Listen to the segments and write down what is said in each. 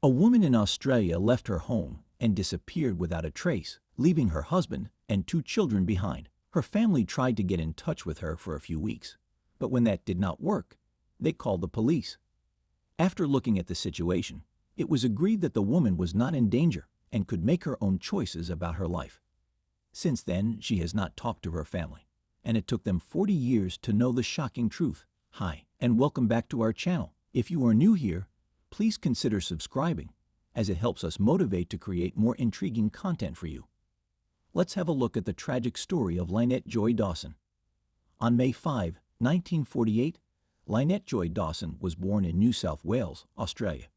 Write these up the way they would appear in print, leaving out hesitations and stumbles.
A woman in Australia left her home and disappeared without a trace, leaving her husband and 2 children behind. Her family tried to get in touch with her for a few weeks, but when that did not work, they called the police. After looking at the situation, it was agreed that the woman was not in danger and could make her own choices about her life. Since then, she has not talked to her family, and it took them 40 years to know the shocking truth. Hi, and welcome back to our channel. If you are new here, please consider subscribing, as it helps us motivate to create more intriguing content for you. Let's have a look at the tragic story of Lynette Joy Dawson. On May 5, 1948, Lynette Joy Dawson was born in New South Wales, Australia.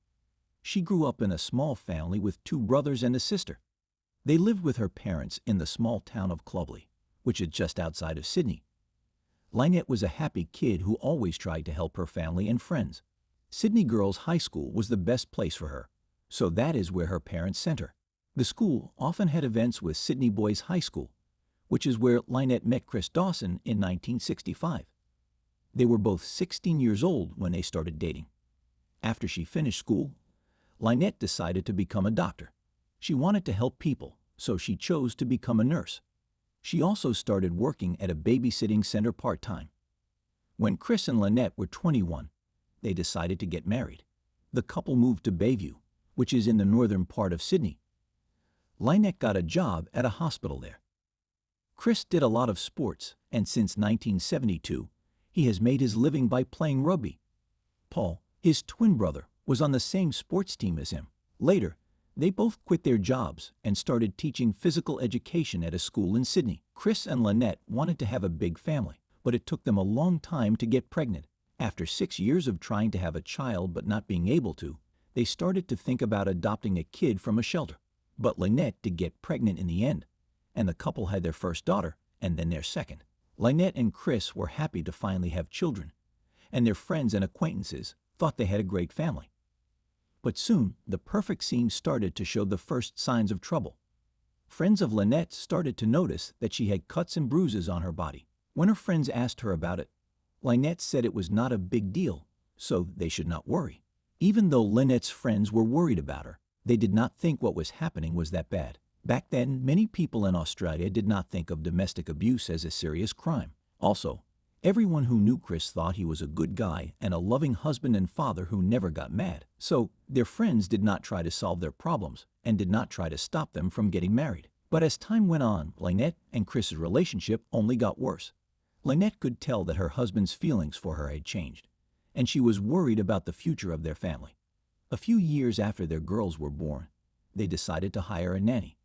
She grew up in a small family with 2 brothers and a sister. They lived with her parents in the small town of Clovelly, which is just outside of Sydney. Lynette was a happy kid who always tried to help her family and friends. Sydney Girls High School was the best place for her, so that is where her parents sent her. The school often had events with Sydney Boys High School, which is where Lynette met Chris Dawson in 1965. They were both 16 years old when they started dating. After she finished school, Lynette decided to become a doctor. She wanted to help people, so she chose to become a nurse. She also started working at a babysitting center part-time. When Chris and Lynette were 21, they decided to get married. The couple moved to Bayview, which is in the northern part of Sydney. Lynette got a job at a hospital there. Chris did a lot of sports, and since 1972, he has made his living by playing rugby. Paul, his twin brother, was on the same sports team as him. Later, they both quit their jobs and started teaching physical education at a school in Sydney. Chris and Lynette wanted to have a big family, but it took them a long time to get pregnant. After 6 years of trying to have a child but not being able to, they started to think about adopting a kid from a shelter. But Lynette did get pregnant in the end, and the couple had their first daughter and then their second. Lynette and Chris were happy to finally have children, and their friends and acquaintances thought they had a great family. But soon, the perfect scene started to show the first signs of trouble. Friends of Lynette started to notice that she had cuts and bruises on her body. When her friends asked her about it, Lynette said it was not a big deal, so they should not worry. Even though Lynette's friends were worried about her, they did not think what was happening was that bad. Back then, many people in Australia did not think of domestic abuse as a serious crime. Also, everyone who knew Chris thought he was a good guy and a loving husband and father who never got mad. So, their friends did not try to solve their problems and did not try to stop them from getting married. But as time went on, Lynette and Chris's relationship only got worse. Lynette could tell that her husband's feelings for her had changed, and she was worried about the future of their family. A few years after their girls were born, they decided to hire a nanny.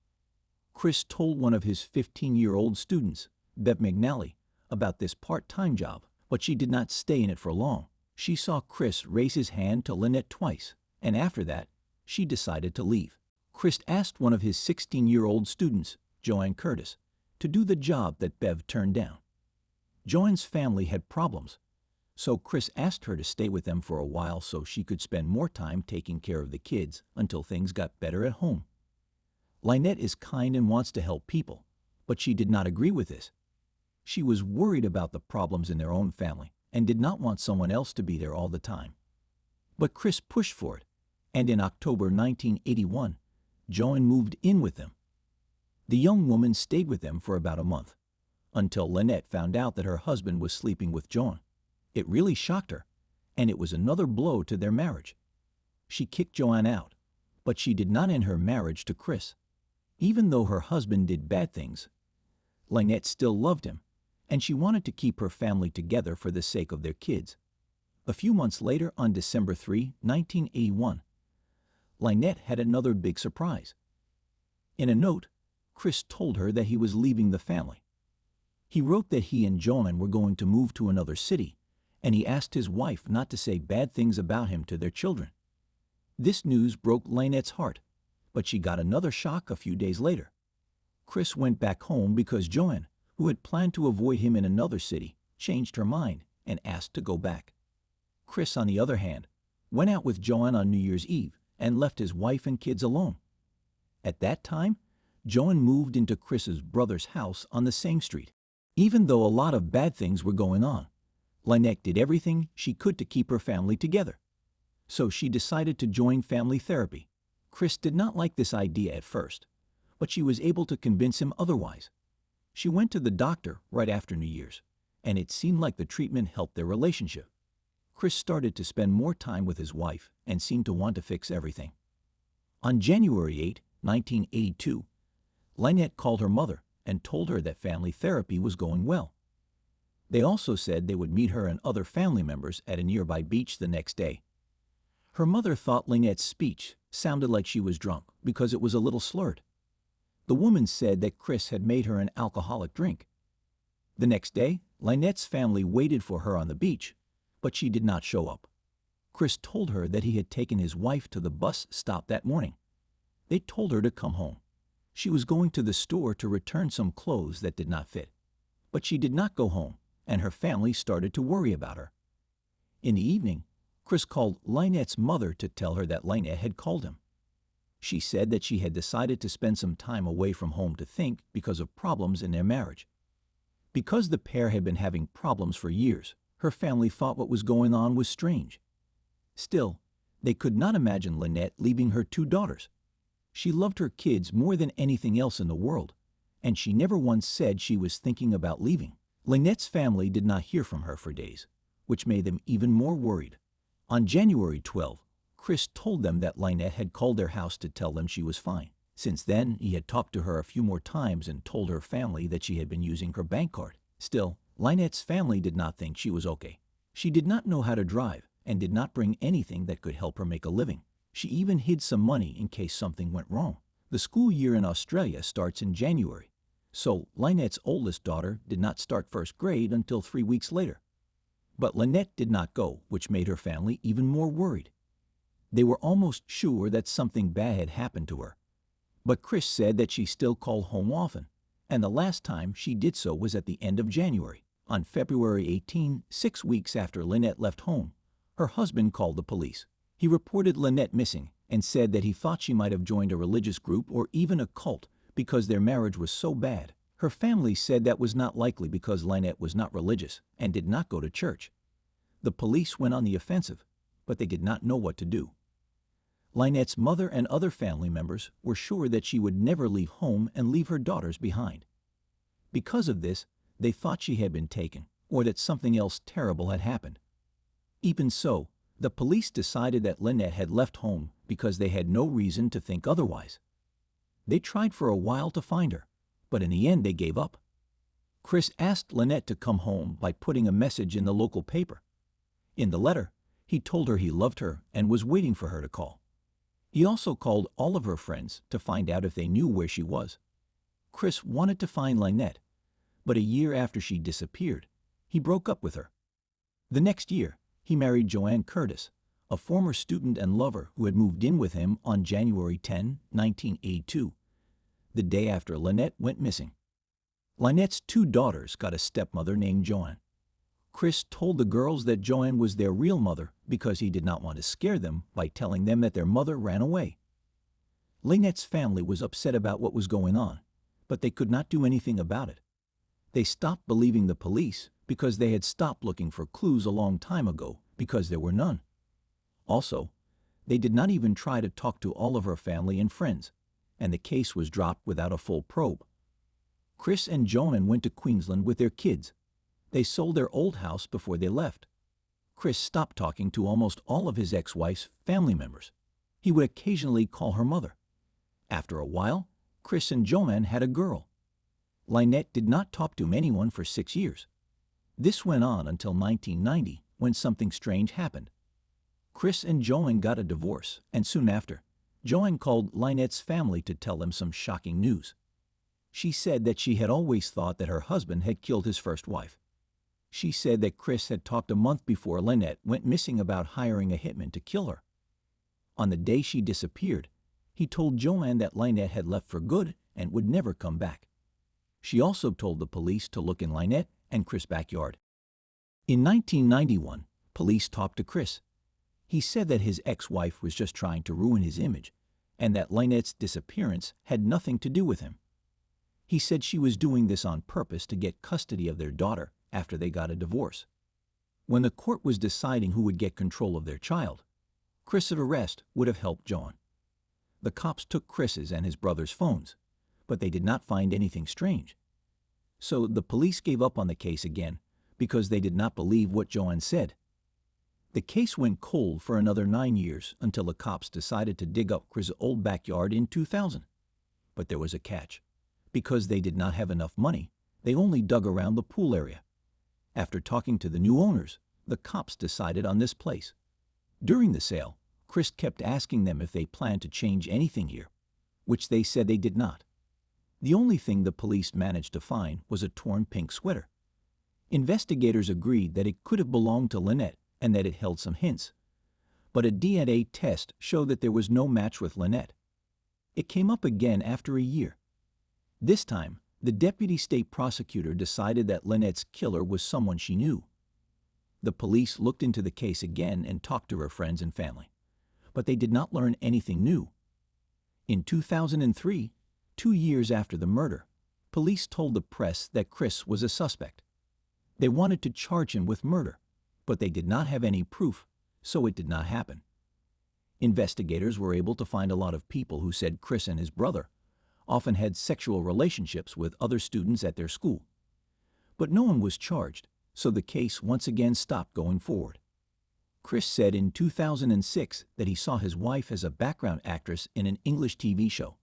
Chris told one of his 15-year-old students, Bev McNally, about this part-time job, but she did not stay in it for long. She saw Chris raise his hand to Lynette twice, and after that, she decided to leave. Chris asked one of his 16-year-old students, Joanne Curtis, to do the job that Bev turned down. Joanne's family had problems, so Chris asked her to stay with them for a while so she could spend more time taking care of the kids until things got better at home. Lynette is kind and wants to help people, but she did not agree with this. She was worried about the problems in their own family and did not want someone else to be there all the time. But Chris pushed for it, and in October 1981, Joanne moved in with them. The young woman stayed with them for about a month, until Lynette found out that her husband was sleeping with Joanne. It really shocked her, and it was another blow to their marriage. She kicked Joanne out, but she did not end her marriage to Chris. Even though her husband did bad things, Lynette still loved him, and she wanted to keep her family together for the sake of their kids. A few months later, on December 3, 1981, Lynette had another big surprise. In a note, Chris told her that he was leaving the family. He wrote that he and Joanne were going to move to another city, and he asked his wife not to say bad things about him to their children. This news broke Lynette's heart, but she got another shock a few days later. Chris went back home because Joanne, who had planned to avoid him in another city, changed her mind and asked to go back. Chris, on the other hand, went out with Joanne on New Year's Eve and left his wife and kids alone. At that time, Joanne moved into Chris's brother's house on the same street. Even though a lot of bad things were going on, Lynette did everything she could to keep her family together. So she decided to join family therapy. Chris did not like this idea at first, but she was able to convince him otherwise. She went to the doctor right after New Year's, and it seemed like the treatment helped their relationship. Chris started to spend more time with his wife and seemed to want to fix everything. On January 8, 1982, Lynette called her mother and told her that family therapy was going well. They also said they would meet her and other family members at a nearby beach the next day. Her mother thought Lynette's speech sounded like she was drunk because it was a little slurred. The woman said that Chris had made her an alcoholic drink. The next day, Lynette's family waited for her on the beach, but she did not show up. Chris told her that he had taken his wife to the bus stop that morning. They told her to come home. She was going to the store to return some clothes that did not fit. But she did not go home, and her family started to worry about her. In the evening, Chris called Lynette's mother to tell her that Lynette had called him. She said that she had decided to spend some time away from home to think because of problems in their marriage. Because the pair had been having problems for years, her family thought what was going on was strange. Still, they could not imagine Lynette leaving her 2 daughters. She loved her kids more than anything else in the world, and she never once said she was thinking about leaving. Lynette's family did not hear from her for days, which made them even more worried. On January 12, Chris told them that Lynette had called their house to tell them she was fine. Since then, he had talked to her a few more times and told her family that she had been using her bank card. Still, Lynette's family did not think she was okay. She did not know how to drive and did not bring anything that could help her make a living. She even hid some money in case something went wrong. The school year in Australia starts in January, so Lynette's oldest daughter did not start first grade until 3 weeks later. But Lynette did not go, which made her family even more worried. They were almost sure that something bad had happened to her. But Chris said that she still called home often, and the last time she did so was at the end of January. On February 18, 6 weeks after Lynette left home, her husband called the police. He reported Lynette missing and said that he thought she might have joined a religious group or even a cult because their marriage was so bad. Her family said that was not likely because Lynette was not religious and did not go to church. The police went on the offensive, but they did not know what to do. Lynette's mother and other family members were sure that she would never leave home and leave her daughters behind. Because of this, they thought she had been taken or that something else terrible had happened. Even so, the police decided that Lynette had left home because they had no reason to think otherwise. They tried for a while to find her, but in the end they gave up. Chris asked Lynette to come home by putting a message in the local paper. In the letter, he told her he loved her and was waiting for her to call. He also called all of her friends to find out if they knew where she was. Chris wanted to find Lynette, but a year after she disappeared, he broke up with her. The next year, he married Joanne Curtis, a former student and lover who had moved in with him on January 10, 1982, the day after Lynette went missing. Lynette's 2 daughters got a stepmother named Joanne. Chris told the girls that Joanne was their real mother because he did not want to scare them by telling them that their mother ran away. Lynette's family was upset about what was going on, but they could not do anything about it. They stopped believing the police because they had stopped looking for clues a long time ago because there were none. Also, they did not even try to talk to all of her family and friends, and the case was dropped without a full probe. Chris and Joanne went to Queensland with their kids. They sold their old house before they left. Chris stopped talking to almost all of his ex-wife's family members. He would occasionally call her mother. After a while, Chris and Joanne had a girl. Lynette did not talk to anyone for 6 years. This went on until 1990, when something strange happened. Chris and Joanne got a divorce, and soon after, Joanne called Lynette's family to tell them some shocking news. She said that she had always thought that her husband had killed his first wife. She said that Chris had talked a month before Lynette went missing about hiring a hitman to kill her. On the day she disappeared, he told Joanne that Lynette had left for good and would never come back. She also told the police to look in Lynette and Chris' backyard. In 1991, police talked to Chris. He said that his ex-wife was just trying to ruin his image and that Lynette's disappearance had nothing to do with him. He said she was doing this on purpose to get custody of their daughter after they got a divorce. When the court was deciding who would get control of their child, Chris's arrest would have helped Joan. the cops took Chris's and his brother's phones, but they did not find anything strange. So the police gave up on the case again because they did not believe what Joanne said. The case went cold for another 9 years until the cops decided to dig up Chris's old backyard in 2000. But there was a catch. Because they did not have enough money, they only dug around the pool area. After talking to the new owners, the cops decided on this place. During the sale, Chris kept asking them if they planned to change anything here, which they said they did not. The only thing the police managed to find was a torn pink sweater. Investigators agreed that it could have belonged to Lynette and that it held some hints. But a DNA test showed that there was no match with Lynette. It came up again after a year. This time, the deputy state prosecutor decided that Lynette's killer was someone she knew. The police looked into the case again and talked to her friends and family, but they did not learn anything new. In 2003, 2 years after the murder, police told the press that Chris was a suspect. They wanted to charge him with murder, but they did not have any proof, so it did not happen. Investigators were able to find a lot of people who said Chris and his brother often had sexual relationships with other students at their school. But no one was charged, so the case once again stopped going forward. Chris said in 2006 that he saw his wife as a background actress in an English TV show,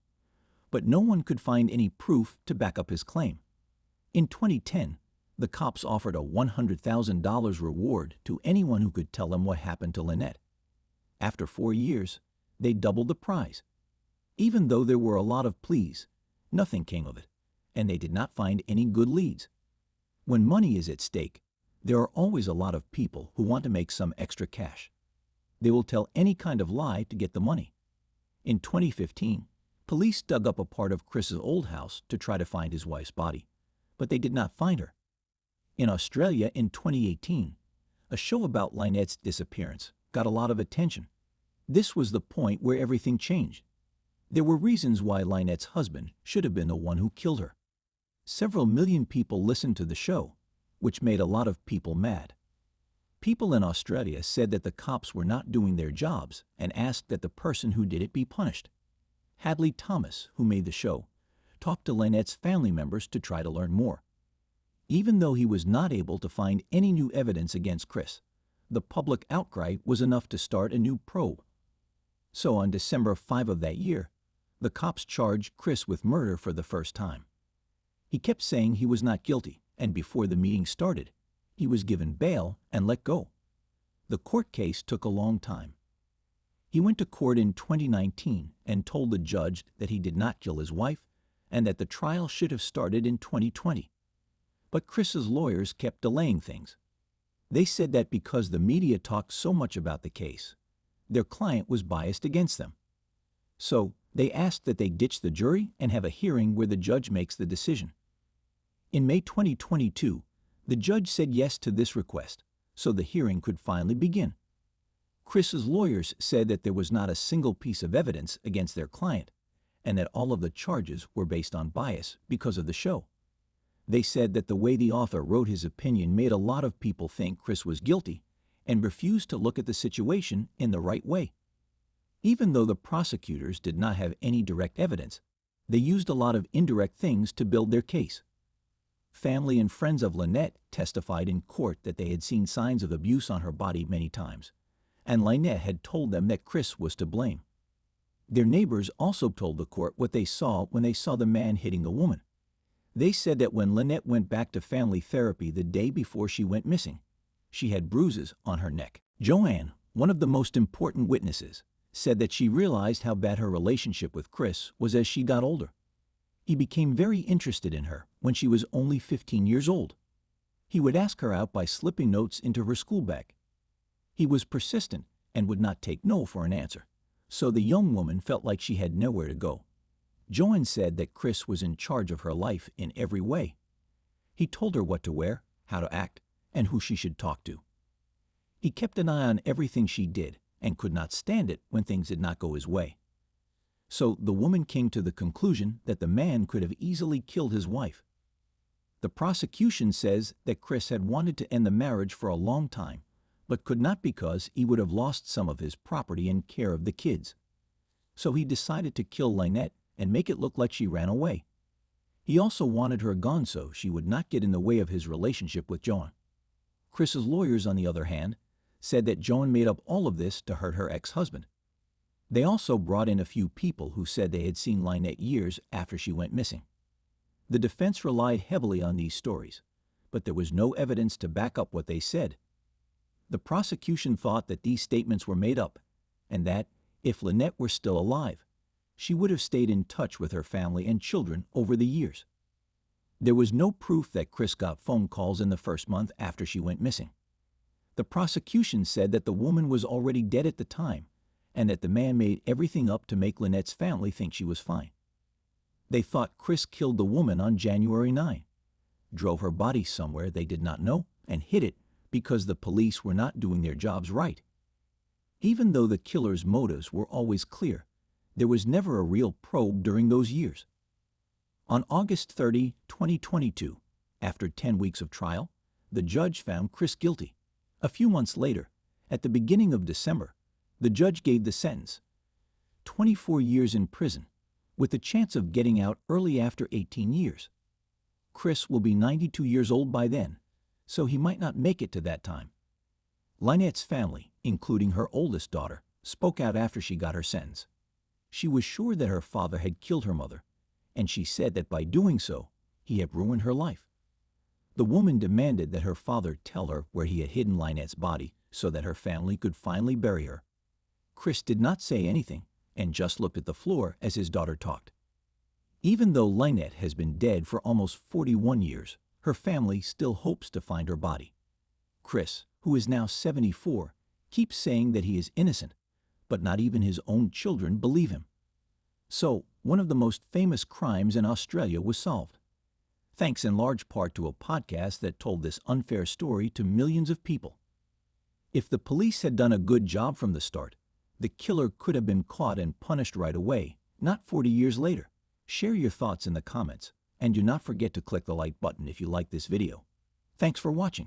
but no one could find any proof to back up his claim. In 2010, the cops offered a $100,000 reward to anyone who could tell them what happened to Lynette. After 4 years, they doubled the prize. Even though there were a lot of pleas, nothing came of it, and they did not find any good leads. When money is at stake, there are always a lot of people who want to make some extra cash. They will tell any kind of lie to get the money. In 2015, police dug up a part of Chris's old house to try to find his wife's body, but they did not find her. In Australia in 2018, a show about Lynette's disappearance got a lot of attention. This was the point where everything changed. There were reasons why Lynette's husband should have been the one who killed her. Several million people listened to the show, which made a lot of people mad. People in Australia said that the cops were not doing their jobs and asked that the person who did it be punished. Hadley Thomas, who made the show, talked to Lynette's family members to try to learn more. Even though he was not able to find any new evidence against Chris, the public outcry was enough to start a new probe. So on December 5 of that year, the cops charged Chris with murder for the first time. He kept saying he was not guilty, and before the meeting started, he was given bail and let go. The court case took a long time. He went to court in 2019 and told the judge that he did not kill his wife and that the trial should have started in 2020. But Chris's lawyers kept delaying things. They said that because the media talked so much about the case, their client was biased against them. So they asked that they ditch the jury and have a hearing where the judge makes the decision. In May 2022, the judge said yes to this request, so the hearing could finally begin. Chris's lawyers said that there was not a single piece of evidence against their client, and that all of the charges were based on bias because of the show. They said that the way the author wrote his opinion made a lot of people think Chris was guilty and refused to look at the situation in the right way. Even though the prosecutors did not have any direct evidence, they used a lot of indirect things to build their case. Family and friends of Lynette testified in court that they had seen signs of abuse on her body many times, and Lynette had told them that Chris was to blame. Their neighbors also told the court what they saw when they saw the man hitting the woman. They said that when Lynette went back to family therapy the day before she went missing, she had bruises on her neck. Joanne, one of the most important witnesses, said that she realized how bad her relationship with Chris was as she got older. He became very interested in her when she was only 15 years old. He would ask her out by slipping notes into her school bag. He was persistent and would not take no for an answer, so the young woman felt like she had nowhere to go. Joanne said that Chris was in charge of her life in every way. He told her what to wear, how to act, and who she should talk to. He kept an eye on everything she did and could not stand it when things did not go his way. So the woman came to the conclusion that the man could have easily killed his wife. The prosecution says that Chris had wanted to end the marriage for a long time, but could not because he would have lost some of his property and care of the kids. so he decided to kill Lynette and make it look like she ran away. He also wanted her gone so she would not get in the way of his relationship with Joan. Chris's lawyers, on the other hand, said that Joan made up all of this to hurt her ex-husband. They also brought in a few people who said they had seen Lynette years after she went missing. The defense relied heavily on these stories, but there was no evidence to back up what they said. The prosecution thought that these statements were made up, and that, if Lynette were still alive, she would have stayed in touch with her family and children over the years. There was no proof that Chris got phone calls in the first month after she went missing. The prosecution said that the woman was already dead at the time, and that the man made everything up to make Lynette's family think she was fine. They thought Chris killed the woman on January 9, drove her body somewhere they did not know, and hid it because the police were not doing their jobs right. Even though the killer's motives were always clear, there was never a real probe during those years. On August 30, 2022, after 10 weeks of trial, the judge found Chris guilty. A few months later, at the beginning of December, the judge gave the sentence: 24 years in prison, with the chance of getting out early after 18 years. Chris will be 92 years old by then, so he might not make it to that time. Lynette's family, including her oldest daughter, spoke out after she got her sentence. She was sure that her father had killed her mother, and she said that by doing so, he had ruined her life. The woman demanded that her father tell her where he had hidden Lynette's body so that her family could finally bury her. Chris did not say anything and just looked at the floor as his daughter talked. Even though Lynette has been dead for almost 41 years, her family still hopes to find her body. Chris, who is now 74, keeps saying that he is innocent, but not even his own children believe him. So, one of the most famous crimes in Australia was solved, thanks in large part to a podcast that told this unfair story to millions of people. If the police had done a good job from the start, the killer could have been caught and punished right away, not 40 years later. Share your thoughts in the comments, and do not forget to click the like button if you like this video. Thanks for watching.